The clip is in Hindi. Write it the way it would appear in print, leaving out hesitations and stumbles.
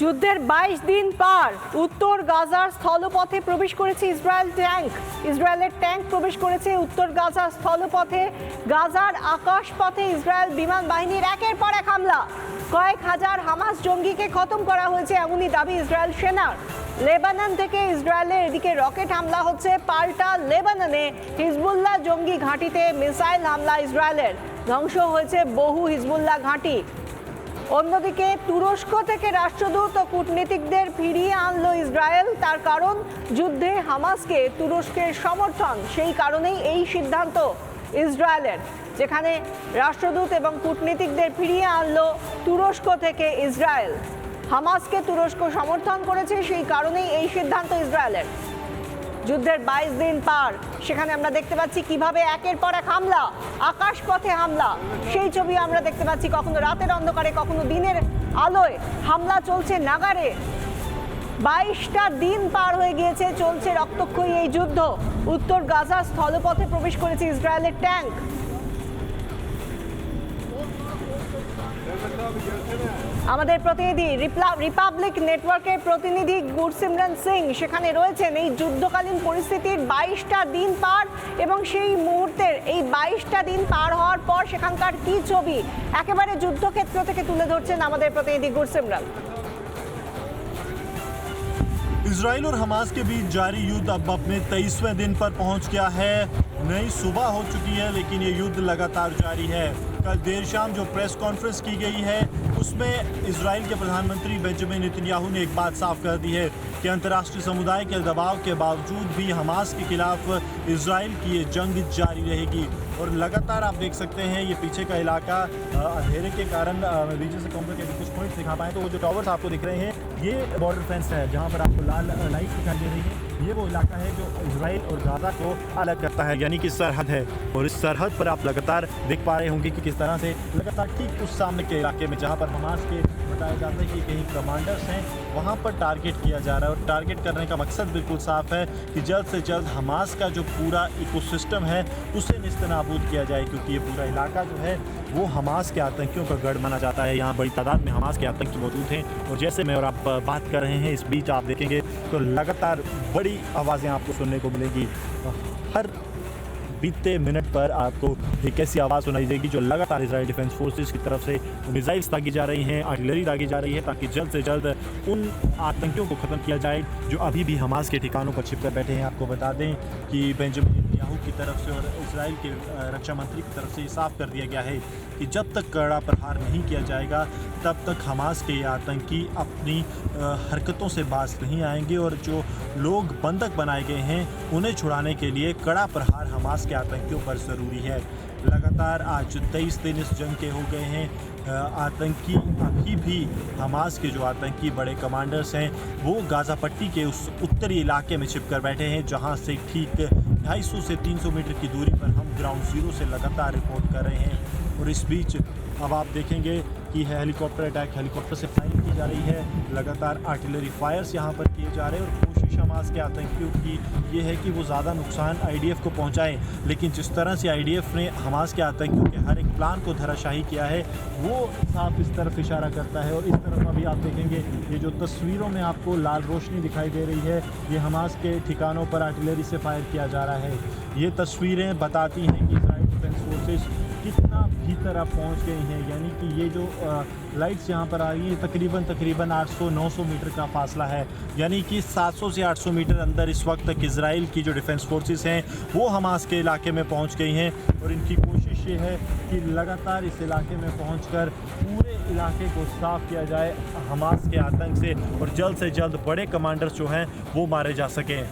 যুদ্ধের 22 দিন পার উত্তর গাজার স্থলপথে প্রবেশ করেছে ইসরায়েলের ট্যাঙ্ক প্রবেশ করেছে উত্তর গাজার স্থলপথে। গাজার আকাশপথে ইসরায়েল বিমান বাহিনীর একের পর এক হামলা, কয়েক হাজার হামাস জঙ্গিকে খতম করা হয়েছে এমনই দাবি ইসরায়েল সেনার। লেবানন থেকে ইসরায়েলের এদিকে রকেট হামলা হচ্ছে, পাল্টা লেবাননে হিজবুল্লাহ জঙ্গি ঘাঁটিতে মিসাইল হামলা ইসরায়েলের, ধ্বংস হয়েছে বহু হিজবুল্লাহ ঘাঁটি। অন্যদিকে তুরস্ক থেকে রাষ্ট্রদূত ও কূটনীতিকদের ফিরিয়ে আনলো ইসরায়েল, তার কারণ যুদ্ধে হামাসকে তুরস্কের সমর্থন। সেই কারণেই এই সিদ্ধান্ত ইসরায়েলের, যেখানে রাষ্ট্রদূত এবং কূটনীতিকদের ফিরিয়ে আনলো তুরস্ক থেকে ইসরায়েল। হামাসকে তুরস্ক সমর্থন করেছে, সেই কারণেই এই সিদ্ধান্ত ইসরায়েলের। যুদ্ধের 22 দিন পার, সেখানে আমরা দেখতে পাচ্ছি কিভাবে একের পর এক হামলা, আকাশপথে হামলা, সেই ছবি আমরা দেখতে পাচ্ছি। কখনো রাতের অন্ধকারে, কখনো দিনের আলোয় হামলা চলছে নাগারে। 22টা দিন পার হয়ে গিয়েছে, চলছে রক্তক্ষয়ী এই যুদ্ধ। উত্তর গাজা স্থলপথে প্রবেশ করেছে ইসরায়েলের ট্যাঙ্ক। আমাদের প্রতিনিধি রিপাবলিক নেটওয়ার্কের প্রতিনিধি গুরসিমরন সিং সেখানে রয়েছেন। এই যুদ্ধকালীন পরিস্থিতির 22টা দিন পার এবং সেই মুহূর্তের এই 22টা দিন পার হওয়ার পর সেখানকার কি ছবি একেবারে যুদ্ধক্ষেত্র থেকে তুলে ধরছেন আমাদের প্রতিনিধি গুরসিমরন। इजराइल और हमास के बीच जारी युद्ध अब अपने 23वें दिन पर पहुंच गया है। नई सुबह हो चुकी है, लेकिन ये युद्ध लगातार जारी है। कल देर शाम जो प्रेस कॉन्फ्रेंस की गई है, उसमें इजराइल के प्रधानमंत्री बेंजामिन नेतन्याहू ने एक बात साफ कर दी है कि अंतर्राष्ट्रीय समुदाय के दबाव के बावजूद भी हमास के खिलाफ इजराइल की ये जंग जारी रहेगी। और लगातार आप देख सकते हैं ये पीछे का इलाका अंधेरे के कारण मैं बीच से कहूँगा कि कुछ पॉइंट्स दिखा पाएँ तो वो जो टावर्स आपको दिख रहे हैं ये बॉर्डर फेंस है, जहाँ पर आपको लाल लाइट दिखाई दे रही है। ये वो इलाका है जो इजराइल और गाजा को अलग करता है, यानी कि सरहद है। और इस सरहद पर आप लगातार देख पा रहे होंगे कि किस तरह से लगातार ठीक उस सामने के इलाके में जहाँ पर हमास के बताया जाता है कि कहीं कमांडर्स हैं, वहाँ पर टारगेट किया जा रहा है। और टारगेट करने का मकसद बिल्कुल साफ है कि जल्द से जल्द हमास का जो पूरा इकोसिस्टम है उसे निस्तनाबूद किया जाए, क्योंकि ये पूरा इलाका जो है वो हमास के आतंकियों का गढ़ माना जाता है। यहाँ बड़ी तादाद में हमास के आतंकी मौजूद हैं। और जैसे मैं और आप बात कर रहे हैं, इस बीच आप देखेंगे तो लगातार बड़ी आवाज़ें आपको सुनने को मिलेंगी। हर बीते मिनट पर आपको एक ऐसी आवाज़ सुनाई देगी जो लगातार इजराइल डिफेंस फोर्सेस की तरफ से मिसाइल्स दागी जा रही हैं, आर्टिलरी दागी जा रही है, ताकि जल्द से जल्द उन आतंकियों को ख़त्म किया जाए जो अभी भी हमास के ठिकानों पर छिपकर बैठे हैं। आपको बता दें कि बेंजामिन नेतन्याहू की तरफ से और इजराइल के रक्षा मंत्री की तरफ से ये साफ कर दिया गया है कि जब तक कड़ा प्रहार नहीं किया जाएगा तब तक हमास के आतंकी अपनी हरकतों से बाज नहीं आएंगे। और जो लोग बंधक बनाए गए हैं उन्हें छुड़ाने के लिए कड़ा प्रहार हमास के आतंकियों पर ज़रूरी है। लगातार आज 23 दिन इस जंग के हो गए हैं। आतंकी अभी भी हमास के जो आतंकी बड़े कमांडर्स हैं वो गाज़ा पट्टी के उस उत्तरी इलाके में छिपकर बैठे हैं, जहां से ठीक 250 से 300 मीटर की दूरी पर हम ग्राउंड जीरो से लगातार रिपोर्ट कर रहे हैं। और इस बीच अब आप देखेंगे कि हेलीकॉप्टर अटैक, हेलीकॉप्टर से फायरिंग की जा रही है, लगातार आर्टिलरी फायर्स यहाँ पर किए जा रहे हैं। और कोशिश हमास के आतंकियों की ये है कि वो ज़्यादा नुकसान आईडीएफ को पहुँचाएं, लेकिन जिस तरह से आईडीएफ ने हमास के आतंकियों के हर एक प्लान को धराशाही किया है वो साफ इस तरफ इशारा करता है। और इस तरफ अभी आप देखेंगे ये जो तस्वीरों में आपको लाल रोशनी दिखाई दे रही है, ये हमास के ठिकानों पर आर्टिलरी से फायर किया जा रहा है। ये तस्वीरें बताती हैं कि इजराइल डिफेंस फोर्सेस कितना भीतर आप पहुंच गए हैं। यानी कि ये जो लाइट्स यहाँ पर आ रही हैं तकरीबन 800-900 मीटर का फासला है, यानी कि 700 से 800 मीटर अंदर इस वक्त तक इजराइल की जो डिफेंस फोर्सेस हैं वो हमास के इलाके में पहुँच गई हैं। और इनकी कोशिश ये है कि लगातार इस इलाके में पहुँचकर पूरे इलाके को साफ किया जाए हमास के आतंक से, और जल्द बड़े कमांडर्स जो हैं वो मारे जा सकें।